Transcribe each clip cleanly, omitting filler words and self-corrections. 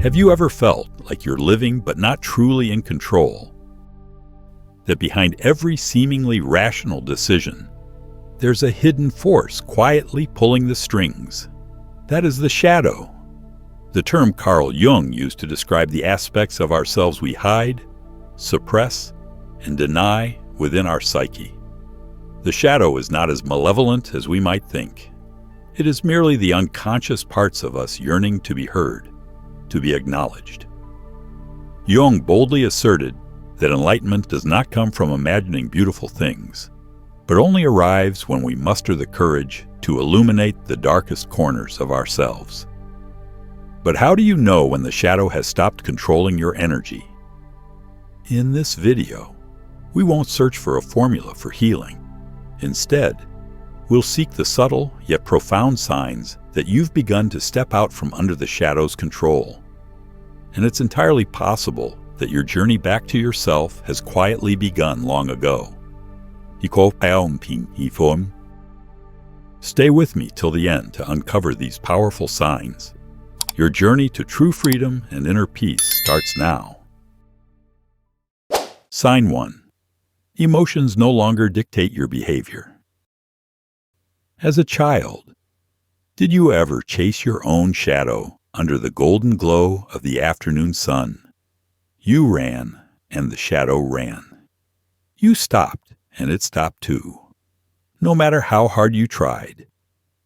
Have you ever felt like you're living but not truly in control? That behind every seemingly rational decision, there's a hidden force quietly pulling the strings. That is the shadow. The term Carl Jung used to describe the aspects of ourselves we hide, suppress, and deny within our psyche. The shadow is not as malevolent as we might think. It is merely the unconscious parts of us yearning to be heard, to be acknowledged. Jung boldly asserted that enlightenment does not come from imagining beautiful things, but only arrives when we muster the courage to illuminate the darkest corners of ourselves. But how do you know when the shadow has stopped controlling your energy? In this video, we won't search for a formula for healing. Instead, we'll seek the subtle yet profound signs that you've begun to step out from under the shadow's control. And it's entirely possible that your journey back to yourself has quietly begun long ago. Stay with me till the end to uncover these powerful signs. Your journey to true freedom and inner peace starts now. Sign 1. Emotions no longer dictate your behavior. As a child, did you ever chase your own shadow under the golden glow of the afternoon sun? You ran, and the shadow ran. You stopped, and it stopped too. No matter how hard you tried,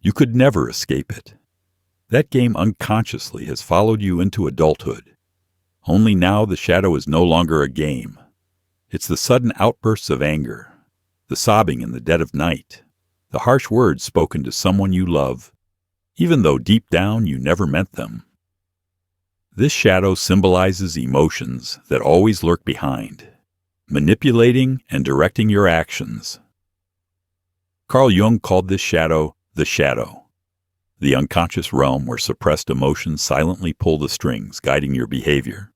you could never escape it. That game unconsciously has followed you into adulthood. Only now the shadow is no longer a game. It's the sudden outbursts of anger, the sobbing in the dead of night, the harsh words spoken to someone you love, even though deep down you never meant them. This shadow symbolizes emotions that always lurk behind, manipulating and directing your actions. Carl Jung called this shadow, the unconscious realm where suppressed emotions silently pull the strings guiding your behavior.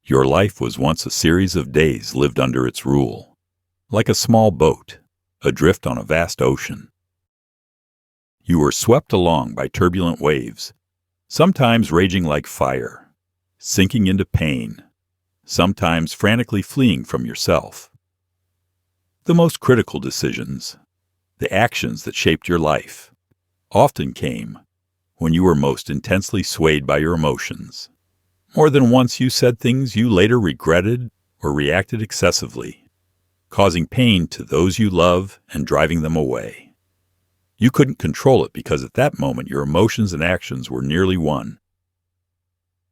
Your life was once a series of days lived under its rule, like a small boat, adrift on a vast ocean. You were swept along by turbulent waves, sometimes raging like fire, sinking into pain, sometimes frantically fleeing from yourself. The most critical decisions, the actions that shaped your life, often came when you were most intensely swayed by your emotions. More than once you said things you later regretted or reacted excessively, causing pain to those you love and driving them away. You couldn't control it because at that moment your emotions and actions were nearly one.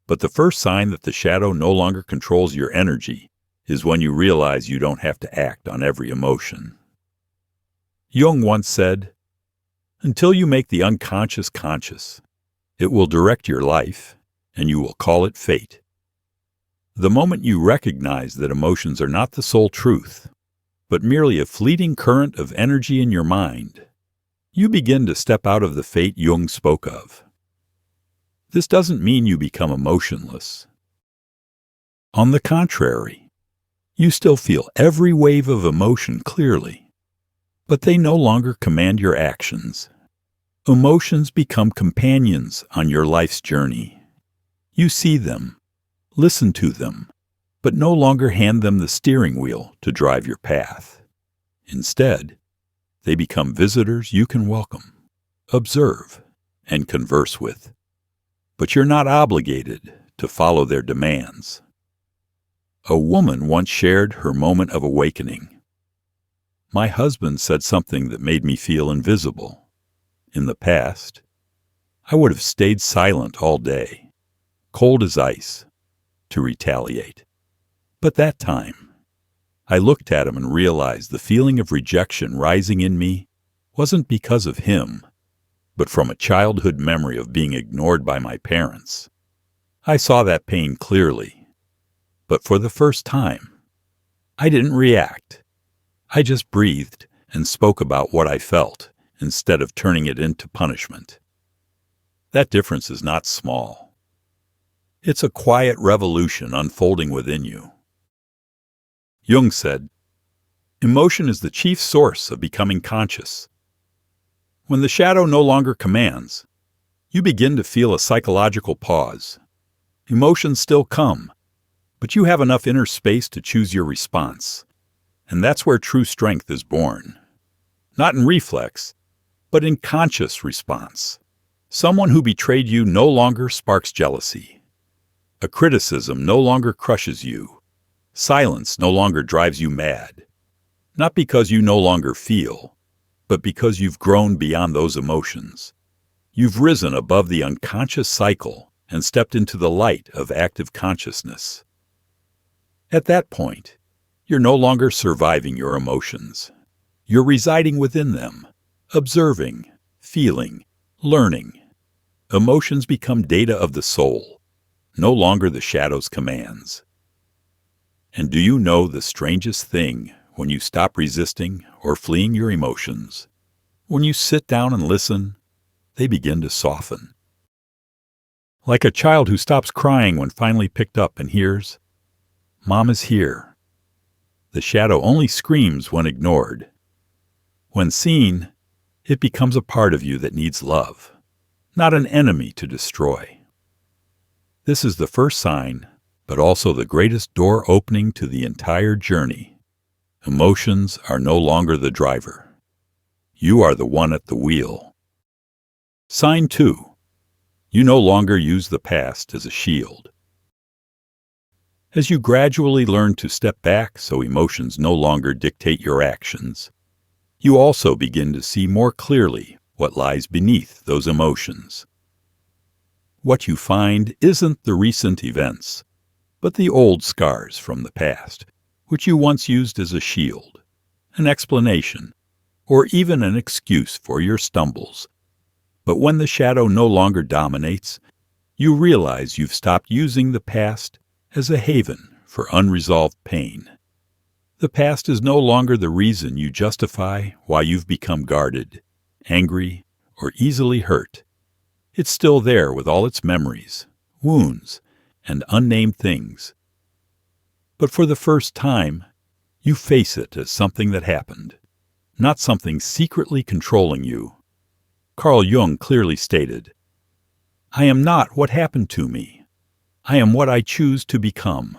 But the first sign that the shadow no longer controls your energy is when you realize you don't have to act on every emotion. Jung once said, "Until you make the unconscious conscious, it will direct your life, and you will call it fate." The moment you recognize that emotions are not the sole truth, but merely a fleeting current of energy in your mind, you begin to step out of the fate Jung spoke of. This doesn't mean you become emotionless. On the contrary, you still feel every wave of emotion clearly, but they no longer command your actions. Emotions become companions on your life's journey. You see them, listen to them, but no longer hand them the steering wheel to drive your path. Instead, they become visitors you can welcome, observe, and converse with. But you're not obligated to follow their demands. A woman once shared her moment of awakening. My husband said something that made me feel invisible. In the past, I would have stayed silent all day, cold as ice, to retaliate. But that time, I looked at him and realized the feeling of rejection rising in me wasn't because of him, but from a childhood memory of being ignored by my parents. I saw that pain clearly, but for the first time, I didn't react. I just breathed and spoke about what I felt instead of turning it into punishment. That difference is not small. It's a quiet revolution unfolding within you. Jung said, "Emotion is the chief source of becoming conscious." When the shadow no longer commands, you begin to feel a psychological pause. Emotions still come, but you have enough inner space to choose your response. And that's where true strength is born. Not in reflex, but in conscious response. Someone who betrayed you no longer sparks jealousy. A criticism no longer crushes you. Silence no longer drives you mad. Not because you no longer feel, but because you've grown beyond those emotions. You've risen above the unconscious cycle and stepped into the light of active consciousness. At that point, you're no longer surviving your emotions. You're residing within them, observing, feeling, learning. Emotions become data of the soul, no longer the shadow's commands. And do you know the strangest thing when you stop resisting or fleeing your emotions? When you sit down and listen, they begin to soften. Like a child who stops crying when finally picked up and hears, "Mom is here." The shadow only screams when ignored. When seen, it becomes a part of you that needs love, not an enemy to destroy. This is the first sign, but also the greatest door opening to the entire journey. Emotions are no longer the driver. You are the one at the wheel. Sign 2. You no longer use the past as a shield. As you gradually learn to step back so emotions no longer dictate your actions, you also begin to see more clearly what lies beneath those emotions. What you find isn't the recent events, but the old scars from the past, which you once used as a shield, an explanation, or even an excuse for your stumbles. But when the shadow no longer dominates, you realize you've stopped using the past as a haven for unresolved pain. The past is no longer the reason you justify why you've become guarded, angry, or easily hurt. It's still there with all its memories, wounds, and unnamed things. But for the first time, you face it as something that happened, not something secretly controlling you. Carl Jung clearly stated, "I am not what happened to me. I am what I choose to become."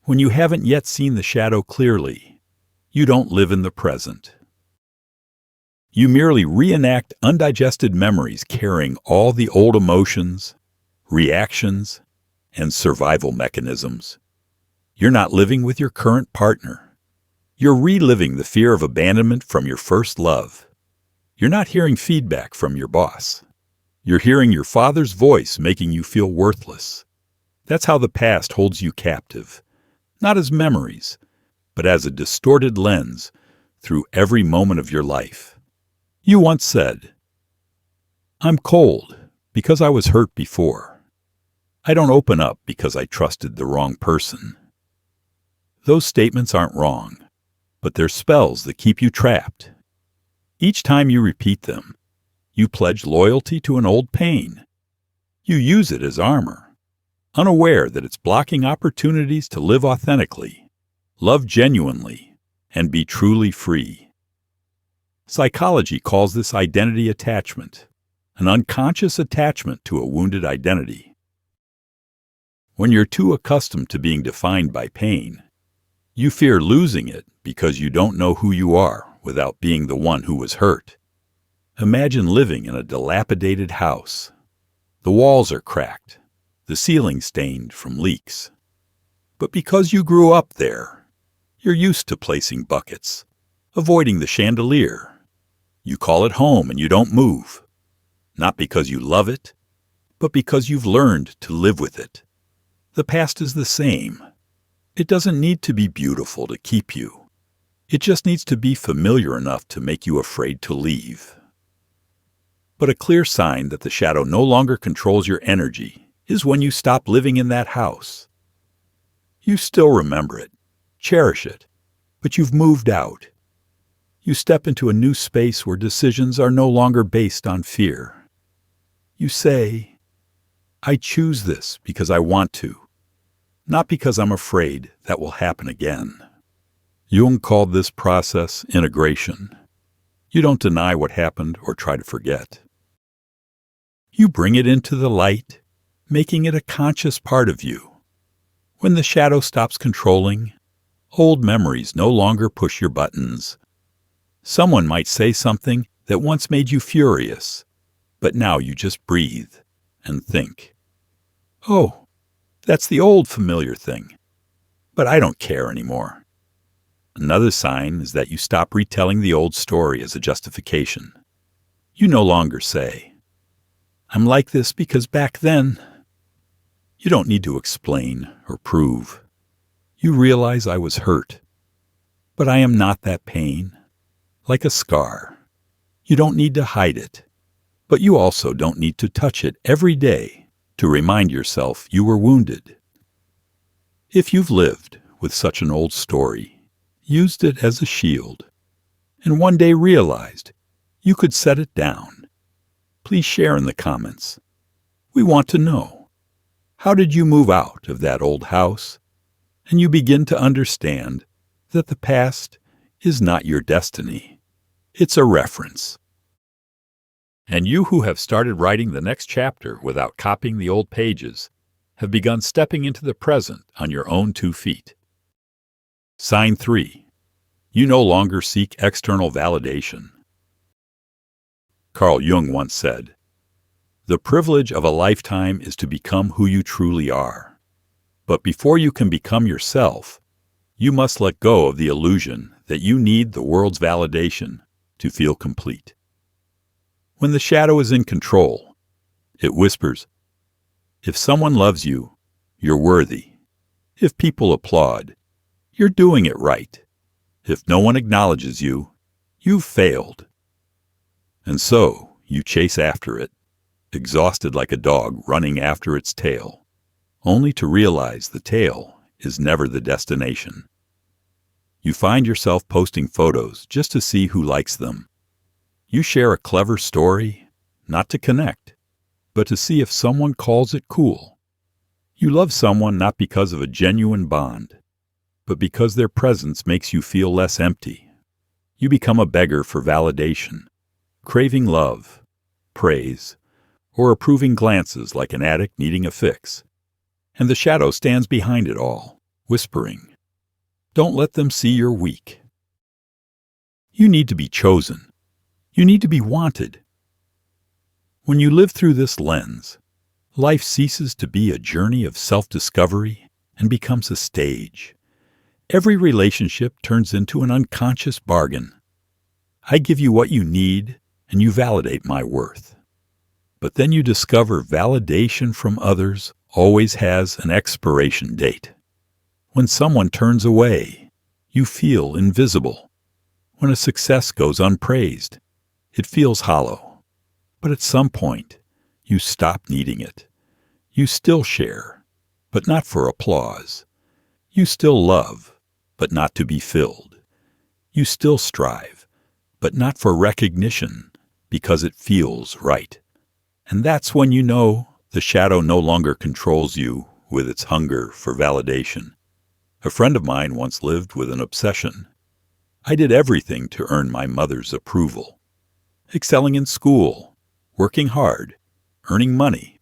When you haven't yet seen the shadow clearly, you don't live in the present. You merely reenact undigested memories carrying all the old emotions, reactions, and survival mechanisms. You're not living with your current partner. You're reliving the fear of abandonment from your first love. You're not hearing feedback from your boss. You're hearing your father's voice making you feel worthless. That's how the past holds you captive, not as memories, but as a distorted lens through every moment of your life. You once said, "I'm cold because I was hurt before. I don't open up because I trusted the wrong person." Those statements aren't wrong, but they're spells that keep you trapped. Each time you repeat them, you pledge loyalty to an old pain. You use it as armor, unaware that it's blocking opportunities to live authentically, love genuinely, and be truly free. Psychology calls this identity attachment, an unconscious attachment to a wounded identity. When you're too accustomed to being defined by pain, you fear losing it because you don't know who you are without being the one who was hurt. Imagine living in a dilapidated house. The walls are cracked, the ceiling stained from leaks. But because you grew up there, you're used to placing buckets, avoiding the chandelier. You call it home and you don't move. Not because you love it, but because you've learned to live with it. The past is the same. It doesn't need to be beautiful to keep you. It just needs to be familiar enough to make you afraid to leave. But a clear sign that the shadow no longer controls your energy is when you stop living in that house. You still remember it, cherish it, but you've moved out. You step into a new space where decisions are no longer based on fear. You say, "I choose this because I want to, not because I'm afraid that will happen again." Jung called this process integration. You don't deny what happened or try to forget. You bring it into the light, making it a conscious part of you. When the shadow stops controlling, old memories no longer push your buttons. Someone might say something that once made you furious, but now you just breathe and think, "Oh, that's the old familiar thing, but I don't care anymore." Another sign is that you stop retelling the old story as a justification. You no longer say, "I'm like this because back then." You don't need to explain or prove. You realize I was hurt, but I am not that pain. Like a scar, you don't need to hide it, but you also don't need to touch it every day to remind yourself you were wounded. If you've lived with such an old story, used it as a shield, and one day realized you could set it down, please share in the comments. We want to know, how did you move out of that old house and you begin to understand that the past is not your destiny? It's a reference. And you who have started writing the next chapter without copying the old pages have begun stepping into the present on your own 2 feet. Sign 3. You no longer seek external validation. Carl Jung once said, "The privilege of a lifetime is to become who you truly are. But before you can become yourself, you must let go of the illusion that you need the world's validation to feel complete." When the shadow is in control, it whispers, "If someone loves you, you're worthy. If people applaud, you're doing it right. If no one acknowledges you, you've failed." And so you chase after it, exhausted like a dog running after its tail, only to realize the tail is never the destination. You find yourself posting photos just to see who likes them. You share a clever story, not to connect, but to see if someone calls it cool. You love someone not because of a genuine bond, but because their presence makes you feel less empty. You become a beggar for validation, craving love, praise, or approving glances like an addict needing a fix. And the shadow stands behind it all, whispering, "Don't let them see you're weak." You need to be chosen. You need to be wanted. When you live through this lens, life ceases to be a journey of self-discovery and becomes a stage. Every relationship turns into an unconscious bargain. I give you what you need, and you validate my worth. But then you discover validation from others always has an expiration date. When someone turns away, you feel invisible. When a success goes unpraised, it feels hollow. But at some point, you stop needing it. You still share, but not for applause. You still love, but not to be filled. You still strive, but not for recognition, because it feels right. And that's when you know the shadow no longer controls you with its hunger for validation. A friend of mine once lived with an obsession. I did everything to earn my mother's approval. Excelling in school, working hard, earning money,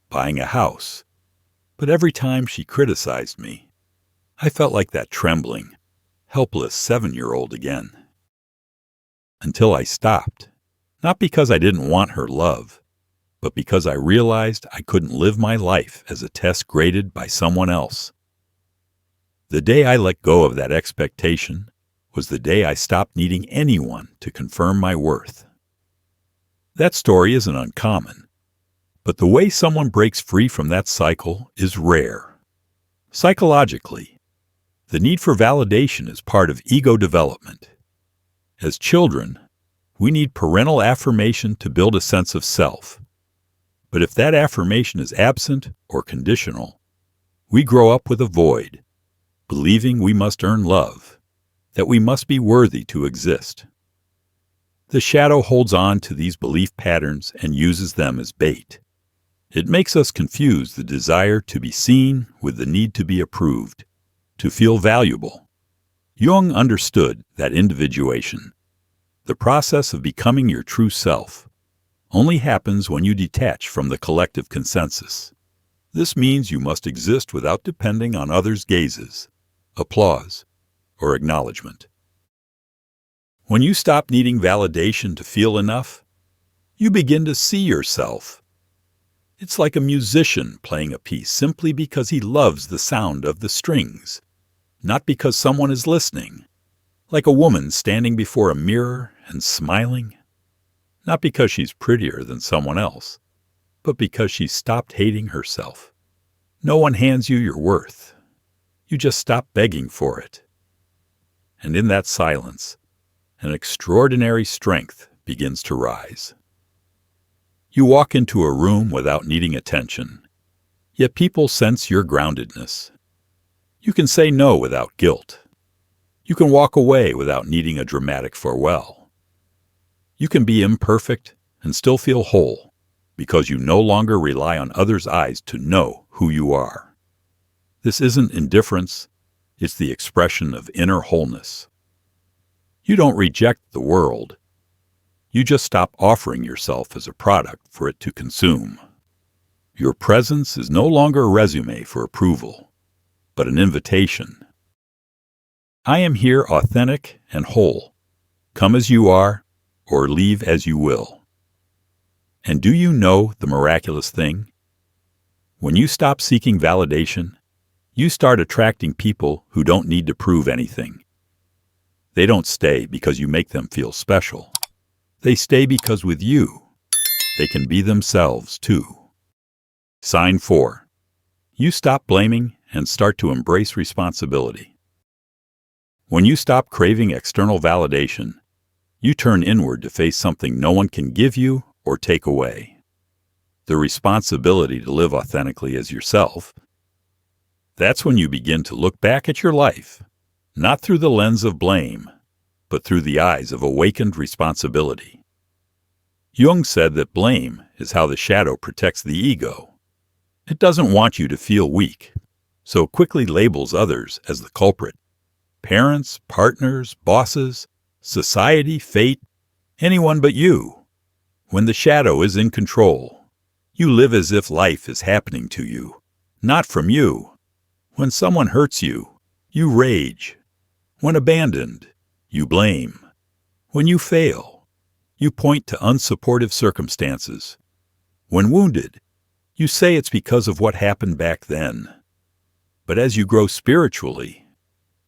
buying a house. But every time she criticized me, I felt like that trembling, helpless 7-year-old again. Until I stopped, not because I didn't want her love, but because I realized I couldn't live my life as a test graded by someone else. The day I let go of that expectation was the day I stopped needing anyone to confirm my worth. That story isn't uncommon, but the way someone breaks free from that cycle is rare. Psychologically, the need for validation is part of ego development. As children, we need parental affirmation to build a sense of self. But if that affirmation is absent or conditional, we grow up with a void, believing we must earn love, that we must be worthy to exist. The shadow holds on to these belief patterns and uses them as bait. It makes us confuse the desire to be seen with the need to be approved, to feel valuable. Jung understood that individuation, the process of becoming your true self, only happens when you detach from the collective consensus. This means you must exist without depending on others' gazes, applause, or acknowledgement. When you stop needing validation to feel enough, you begin to see yourself. It's like a musician playing a piece simply because he loves the sound of the strings, not because someone is listening. Like a woman standing before a mirror and smiling, not because she's prettier than someone else, but because she's stopped hating herself. No one hands you your worth. You just stop begging for it. And in that silence, an extraordinary strength begins to rise. You walk into a room without needing attention, yet people sense your groundedness. You can say no without guilt. You can walk away without needing a dramatic farewell. You can be imperfect and still feel whole because you no longer rely on others' eyes to know who you are. This isn't indifference, it's the expression of inner wholeness. You don't reject the world. You just stop offering yourself as a product for it to consume. Your presence is no longer a resume for approval, but an invitation. I am here authentic and whole. Come as you are, or leave as you will. And do you know the miraculous thing? When you stop seeking validation, you start attracting people who don't need to prove anything. They don't stay because you make them feel special. They stay because with you, they can be themselves too. Sign 4. You stop blaming and start to embrace responsibility. When you stop craving external validation, you turn inward to face something no one can give you or take away. The responsibility to live authentically as yourself. That's when you begin to look back at your life, not through the lens of blame, but through the eyes of awakened responsibility. Jung said that blame is how the shadow protects the ego. It doesn't want you to feel weak, so it quickly labels others as the culprit. Parents, partners, bosses, society, fate, anyone but you. When the shadow is in control, you live as if life is happening to you, not from you. When someone hurts you, you rage. When abandoned, you blame. When you fail, you point to unsupportive circumstances. When wounded, you say it's because of what happened back then. But as you grow spiritually,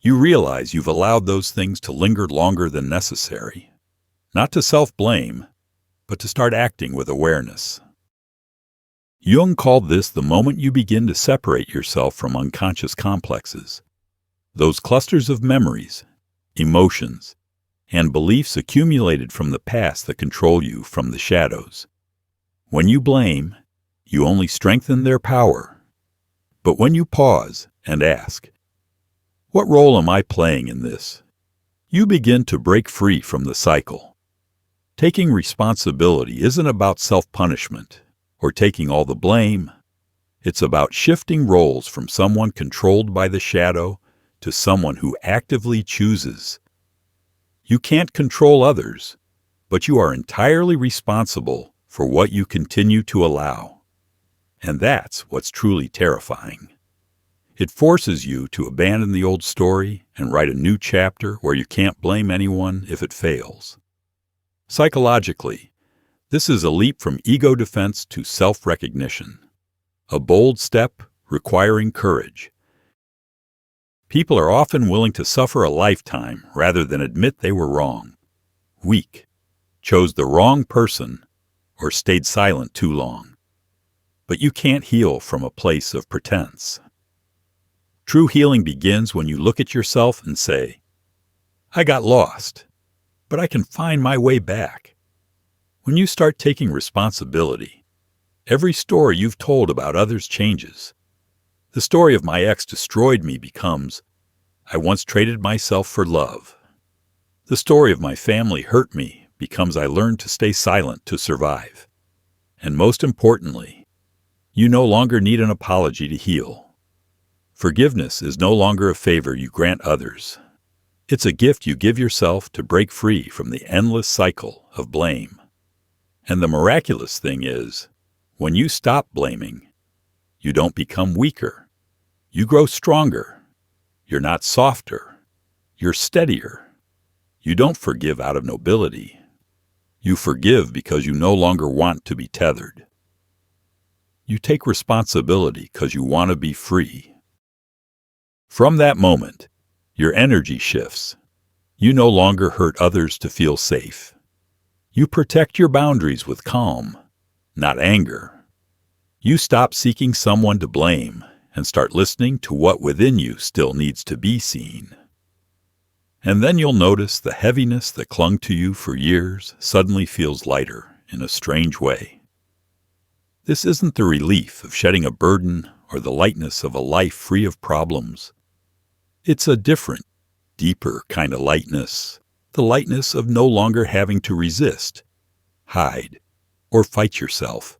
you realize you've allowed those things to linger longer than necessary, not to self-blame, but to start acting with awareness. Jung called this the moment you begin to separate yourself from unconscious complexes, those clusters of memories, emotions, and beliefs accumulated from the past that control you from the shadows. When you blame, you only strengthen their power. But when you pause and ask, what role am I playing in this? You begin to break free from the cycle. Taking responsibility isn't about self-punishment or taking all the blame. It's about shifting roles from someone controlled by the shadow to someone who actively chooses. You can't control others, but you are entirely responsible for what you continue to allow. And that's what's truly terrifying. It forces you to abandon the old story and write a new chapter where you can't blame anyone if it fails. Psychologically, this is a leap from ego defense to self-recognition, a bold step requiring courage. People are often willing to suffer a lifetime rather than admit they were wrong, weak, chose the wrong person, or stayed silent too long. But you can't heal from a place of pretense. True healing begins when you look at yourself and say, I got lost, but I can find my way back. When you start taking responsibility, every story you've told about others changes. The story of my ex destroyed me becomes, I once traded myself for love. The story of my family hurt me becomes, I learned to stay silent to survive. And most importantly, you no longer need an apology to heal. Forgiveness is no longer a favor you grant others. It's a gift you give yourself to break free from the endless cycle of blame. And the miraculous thing is, when you stop blaming, You don't become weaker. You grow stronger. You're not softer. You're steadier. You don't forgive out of nobility. You forgive because you no longer want to be tethered. You take responsibility because you want to be free. From that moment, your energy shifts. You no longer hurt others to feel safe. You protect your boundaries with calm, not anger. You stop seeking someone to blame and start listening to what within you still needs to be seen. And then you'll notice the heaviness that clung to you for years suddenly feels lighter in a strange way. This isn't the relief of shedding a burden or the lightness of a life free of problems. It's a different, deeper kind of lightness, the lightness of no longer having to resist, hide, or fight yourself.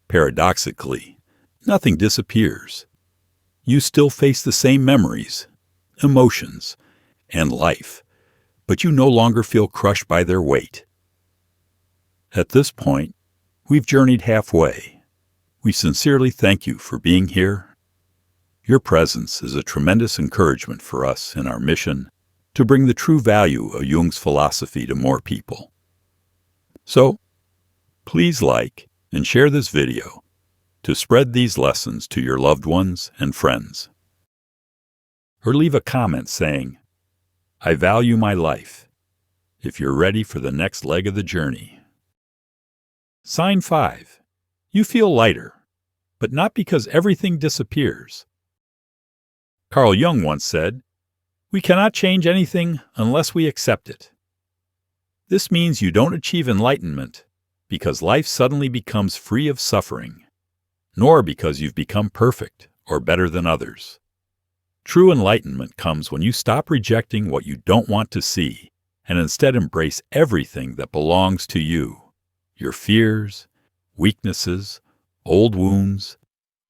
Paradoxically, nothing disappears. You still face the same memories, emotions, and life, but you no longer feel crushed by their weight. At this point, we've journeyed halfway. We sincerely thank you for being here. Your presence is a tremendous encouragement for us in our mission to bring the true value of Jung's philosophy to more people. So, please like and share this video to spread these lessons to your loved ones and friends. Or leave a comment saying, "I value my life," if you're ready for the next leg of the journey. Sign 5. You feel lighter, but not because everything disappears. Carl Jung once said, "We cannot change anything unless we accept it." This means you don't achieve enlightenment because life suddenly becomes free of suffering, nor because you've become perfect or better than others. True enlightenment comes when you stop rejecting what you don't want to see and instead embrace everything that belongs to you, your fears, weaknesses, old wounds,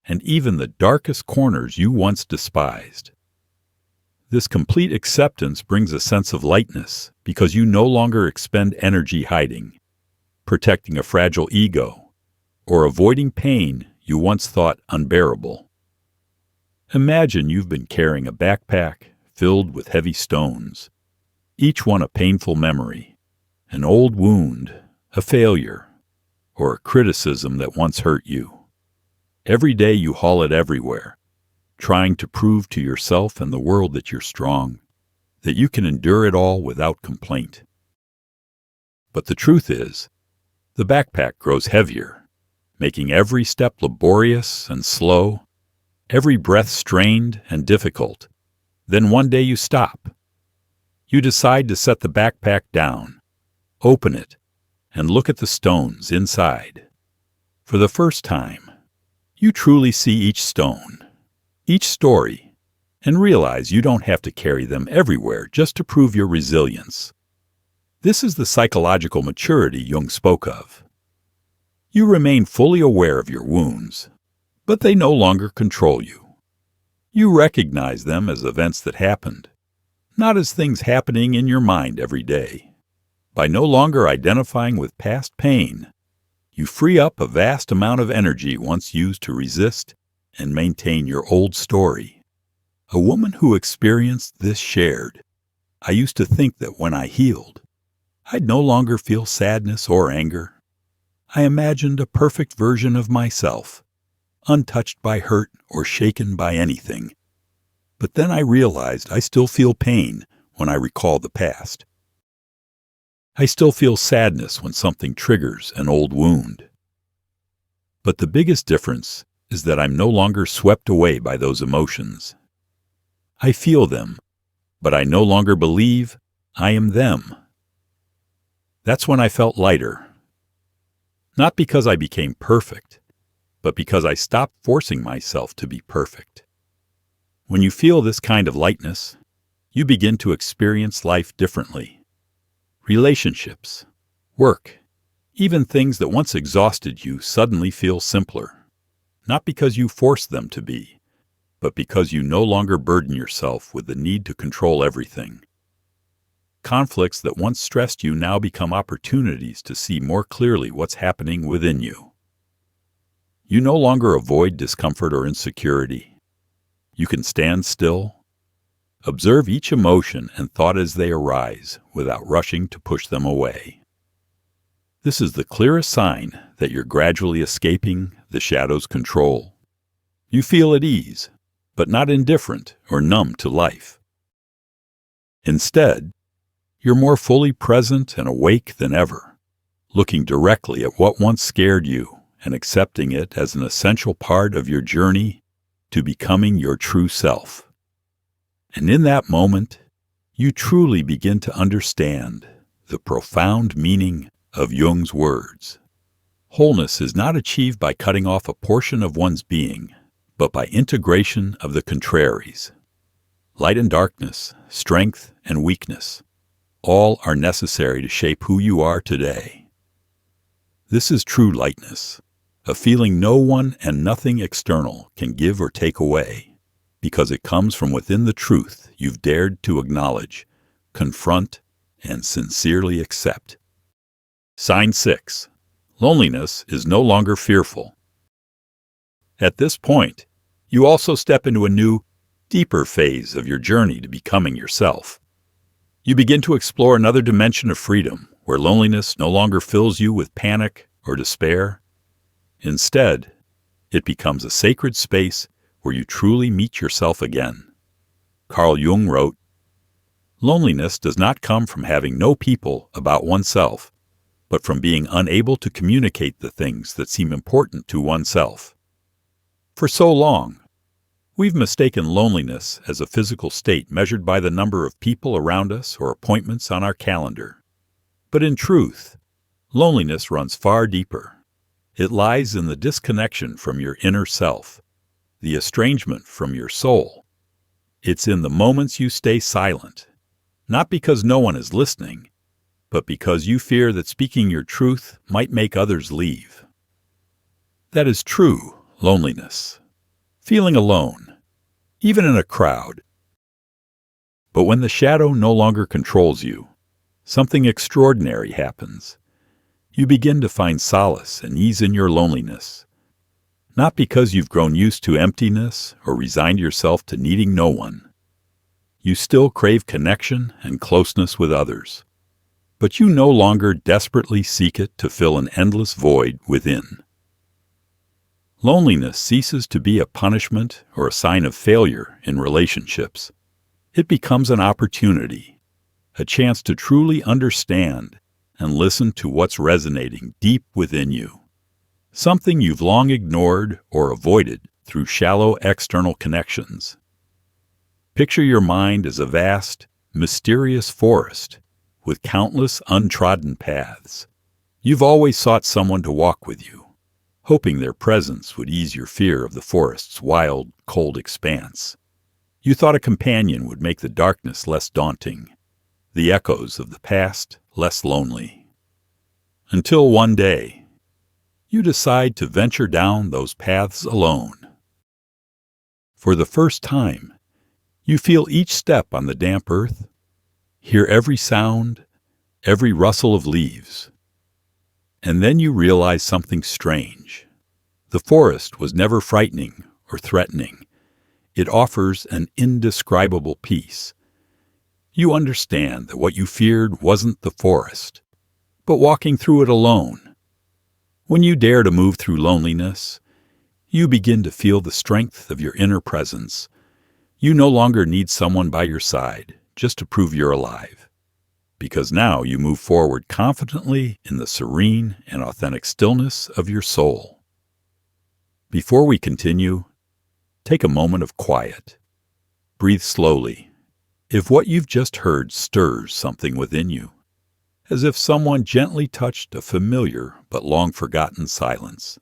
and even the darkest corners you once despised. This complete acceptance brings a sense of lightness because you no longer expend energy hiding, protecting a fragile ego, or avoiding pain you once thought unbearable. Imagine you've been carrying a backpack filled with heavy stones, each one a painful memory, an old wound, a failure, or a criticism that once hurt you. Every day you haul it everywhere, trying to prove to yourself and the world that you're strong, that you can endure it all without complaint. But the truth is, the backpack grows heavier, making every step laborious and slow, every breath strained and difficult. Then one day you stop. You decide to set the backpack down, open it, and look at the stones inside. For the first time, you truly see each stone, each story, and realize you don't have to carry them everywhere just to prove your resilience. This is the psychological maturity Jung spoke of. You remain fully aware of your wounds, but they no longer control you. You recognize them as events that happened, not as things happening in your mind every day. By no longer identifying with past pain, you free up a vast amount of energy once used to resist and maintain your old story. A woman who experienced this shared, "I used to think that when I healed, I'd no longer feel sadness or anger. I imagined a perfect version of myself, untouched by hurt or shaken by anything. But then I realized I still feel pain when I recall the past. I still feel sadness when something triggers an old wound. But the biggest difference is that I'm no longer swept away by those emotions. I feel them, but I no longer believe I am them." That's when I felt lighter. Not because I became perfect, but because I stopped forcing myself to be perfect. When you feel this kind of lightness, you begin to experience life differently. Relationships, work, even things that once exhausted you suddenly feel simpler. Not because you forced them to be, but because you no longer burden yourself with the need to control everything. Conflicts that once stressed you now become opportunities to see more clearly what's happening within you. You no longer avoid discomfort or insecurity. You can stand still, observe each emotion and thought as they arise without rushing to push them away. This is the clearest sign that you're gradually escaping the shadow's control. You feel at ease, but not indifferent or numb to life. Instead, you're more fully present and awake than ever, looking directly at what once scared you and accepting it as an essential part of your journey to becoming your true self. And in that moment, you truly begin to understand the profound meaning of Jung's words. Wholeness is not achieved by cutting off a portion of one's being, but by integration of the contraries. Light and darkness, strength and weakness, all are necessary to shape who you are today. This is true lightness, a feeling no one and nothing external can give or take away, because it comes from within the truth you've dared to acknowledge, confront, and sincerely accept. Sign 6. Loneliness is no longer fearful. At this point, you also step into a new, deeper phase of your journey to becoming yourself. You begin to explore another dimension of freedom, where loneliness no longer fills you with panic or despair. Instead, it becomes a sacred space where you truly meet yourself again. Carl Jung wrote, "Loneliness does not come from having no people about oneself, but from being unable to communicate the things that seem important to oneself." For so long, we've mistaken loneliness as a physical state measured by the number of people around us or appointments on our calendar. But in truth, loneliness runs far deeper. It lies in the disconnection from your inner self, the estrangement from your soul. It's in the moments you stay silent, not because no one is listening, but because you fear that speaking your truth might make others leave. That is true loneliness, feeling alone, even in a crowd. But when the shadow no longer controls you, something extraordinary happens. You begin to find solace and ease in your loneliness, not because you've grown used to emptiness or resigned yourself to needing no one. You still crave connection and closeness with others, but you no longer desperately seek it to fill an endless void within. Loneliness ceases to be a punishment or a sign of failure in relationships. It becomes an opportunity, a chance to truly understand and listen to what's resonating deep within you, something you've long ignored or avoided through shallow external connections. Picture your mind as a vast, mysterious forest with countless untrodden paths. You've always sought someone to walk with you, hoping their presence would ease your fear of the forest's wild, cold expanse. You thought a companion would make the darkness less daunting, the echoes of the past less lonely. Until one day, you decide to venture down those paths alone. For the first time, you feel each step on the damp earth, hear every sound, every rustle of leaves. And then you realize something strange. The forest was never frightening or threatening. It offers an indescribable peace. You understand that what you feared wasn't the forest, but walking through it alone. When you dare to move through loneliness, you begin to feel the strength of your inner presence. You no longer need someone by your side just to prove you're alive, because now you move forward confidently in the serene and authentic stillness of your soul. Before we continue, take a moment of quiet. Breathe slowly. If what you've just heard stirs something within you, as if someone gently touched a familiar but long-forgotten silence,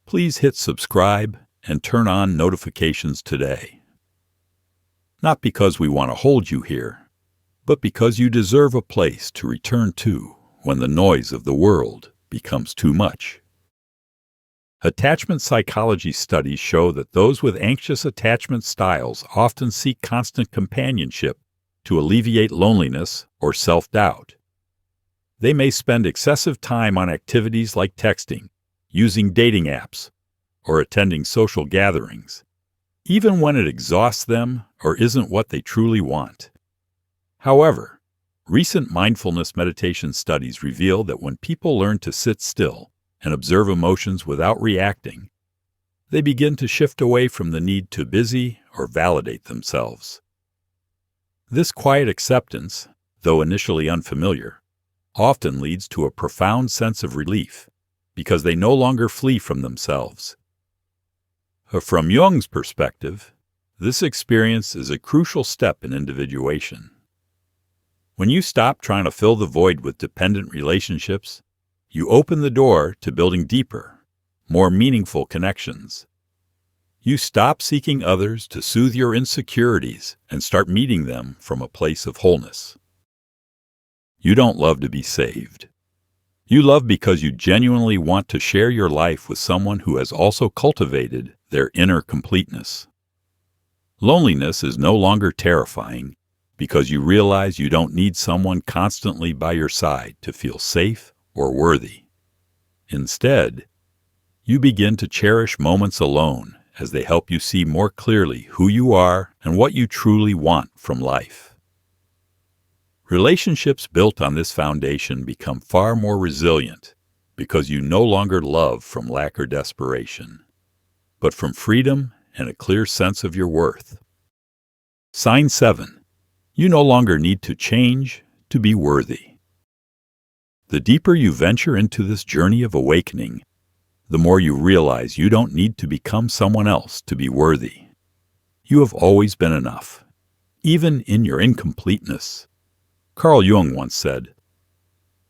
please hit subscribe and turn on notifications today. Not because we want to hold you here, but because you deserve a place to return to when the noise of the world becomes too much. Attachment psychology studies show that those with anxious attachment styles often seek constant companionship to alleviate loneliness or self-doubt. They may spend excessive time on activities like texting, using dating apps, or attending social gatherings, even when it exhausts them or isn't what they truly want. However, recent mindfulness meditation studies reveal that when people learn to sit still and observe emotions without reacting, they begin to shift away from the need to busy or validate themselves. This quiet acceptance, though initially unfamiliar, often leads to a profound sense of relief because they no longer flee from themselves. From Jung's perspective, this experience is a crucial step in individuation. When you stop trying to fill the void with dependent relationships, you open the door to building deeper, more meaningful connections. You stop seeking others to soothe your insecurities and start meeting them from a place of wholeness. You don't love to be saved. You love because you genuinely want to share your life with someone who has also cultivated their inner completeness. Loneliness is no longer terrifying because you realize you don't need someone constantly by your side to feel safe or worthy. Instead, you begin to cherish moments alone as they help you see more clearly who you are and what you truly want from life. Relationships built on this foundation become far more resilient because you no longer love from lack or desperation, but from freedom and a clear sense of your worth. Sign 7. You no longer need to change to be worthy. The deeper you venture into this journey of awakening, the more you realize you don't need to become someone else to be worthy. You have always been enough, even in your incompleteness. Carl Jung once said,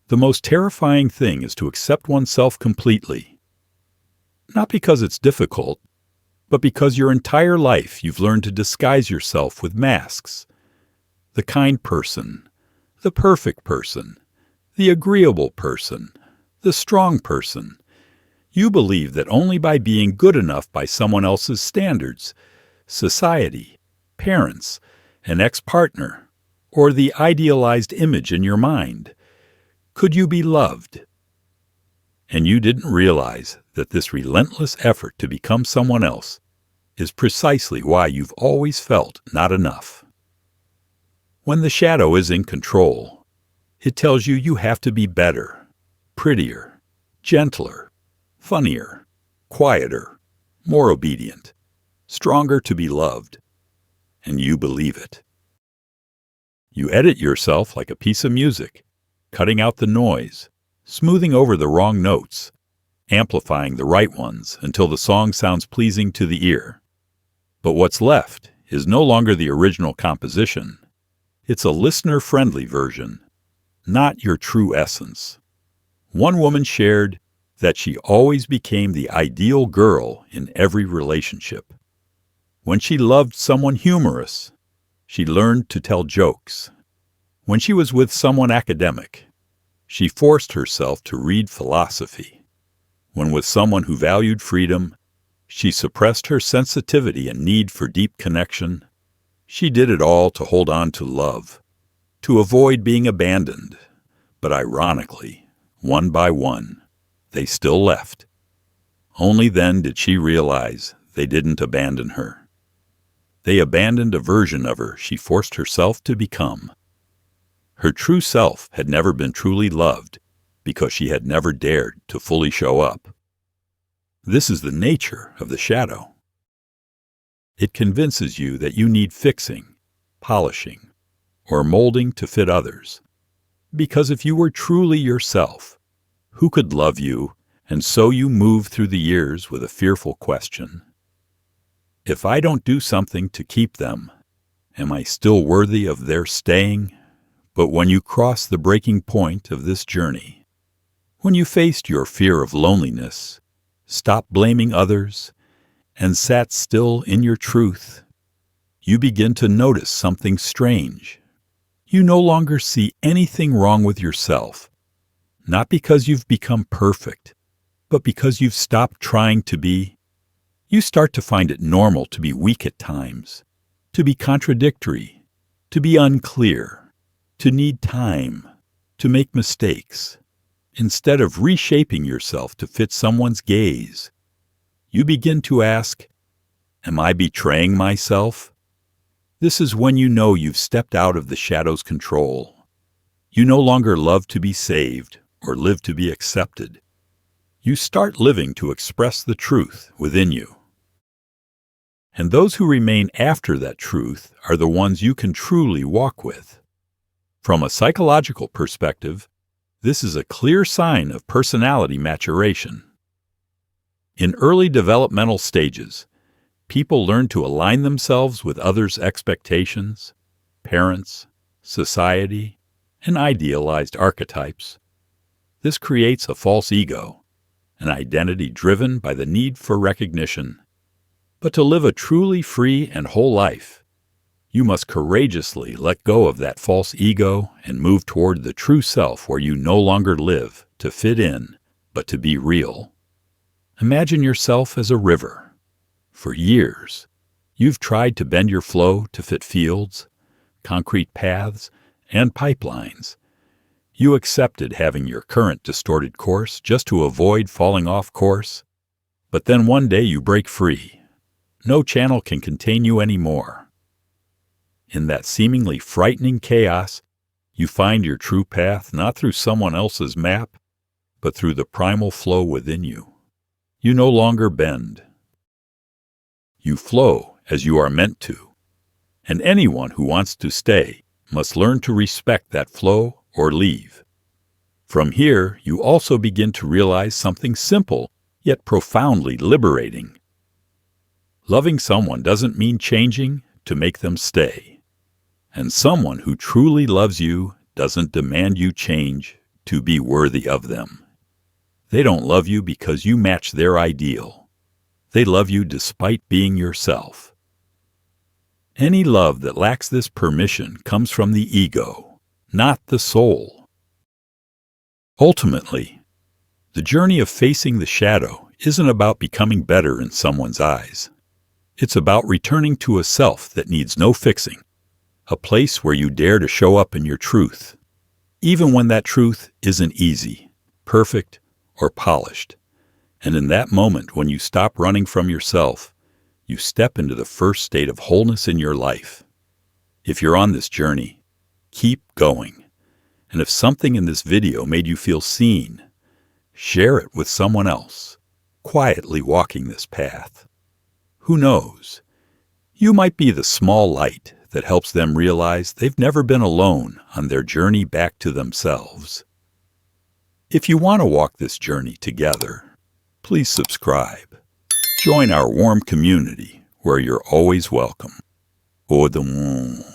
"The most terrifying thing is to accept oneself completely. Not because it's difficult, but because your entire life you've learned to disguise yourself with masks. The kind person, the perfect person, the agreeable person, the strong person. You believe that only by being good enough by someone else's standards, society, parents, an ex-partner, or the idealized image in your mind, could you be loved. And you didn't realize that this relentless effort to become someone else is precisely why you've always felt not enough. When the shadow is in control, it tells you you have to be better, prettier, gentler, funnier, quieter, more obedient, stronger to be loved, and you believe it. You edit yourself like a piece of music, cutting out the noise, smoothing over the wrong notes, amplifying the right ones until the song sounds pleasing to the ear. But what's left is no longer the original composition. It's a listener-friendly version, not your true essence. One woman shared that she always became the ideal girl in every relationship. When she loved someone humorous, she learned to tell jokes. When she was with someone academic, she forced herself to read philosophy. When with someone who valued freedom, she suppressed her sensitivity and need for deep connection. She did it all to hold on to love, to avoid being abandoned. But ironically, one by one, they still left. Only then did she realize they didn't abandon her. They abandoned a version of her she forced herself to become. Her true self had never been truly loved because she had never dared to fully show up. This is the nature of the shadow. It convinces you that you need fixing, polishing, or molding to fit others. Because if you were truly yourself, who could love you? And so you move through the years with a fearful question. If I don't do something to keep them, am I still worthy of their staying? But when you cross the breaking point of this journey, when you faced your fear of loneliness, stopped blaming others, and sat still in your truth, you begin to notice something strange. You no longer see anything wrong with yourself, not because you've become perfect, but because you've stopped trying to be. You start to find it normal to be weak at times, to be contradictory, to be unclear, to need time, to make mistakes. Instead of reshaping yourself to fit someone's gaze, you begin to ask, am I betraying myself? This is when you know you've stepped out of the shadow's control. You no longer love to be saved or live to be accepted. You start living to express the truth within you. And those who remain after that truth are the ones you can truly walk with. From a psychological perspective, this is a clear sign of personality maturation. In early developmental stages, people learn to align themselves with others' expectations, parents, society, and idealized archetypes. This creates a false ego, an identity driven by the need for recognition. But to live a truly free and whole life, you must courageously let go of that false ego and move toward the true self where you no longer live to fit in, but to be real. Imagine yourself as a river. For years, you've tried to bend your flow to fit fields, concrete paths, and pipelines. You accepted having your current distorted course just to avoid falling off course. But then one day you break free. No channel can contain you anymore. In that seemingly frightening chaos, you find your true path not through someone else's map, but through the primal flow within you. You no longer bend. You flow as you are meant to. And anyone who wants to stay must learn to respect that flow or leave. From here, you also begin to realize something simple, yet profoundly liberating. Loving someone doesn't mean changing to make them stay. And someone who truly loves you doesn't demand you change to be worthy of them. They don't love you because you match their ideal. They love you despite being yourself. Any love that lacks this permission comes from the ego, not the soul. Ultimately, the journey of facing the shadow isn't about becoming better in someone's eyes. It's about returning to a self that needs no fixing, a place where you dare to show up in your truth, even when that truth isn't easy, perfect, or polished. And in that moment when you stop running from yourself, you step into the first state of wholeness in your life. If you're on this journey, keep going. And if something in this video made you feel seen, share it with someone else, quietly walking this path. Who knows? You might be the small light that helps them realize they've never been alone on their journey back to themselves. If you want to walk this journey together, please subscribe. Join our warm community where you're always welcome. Au revoir.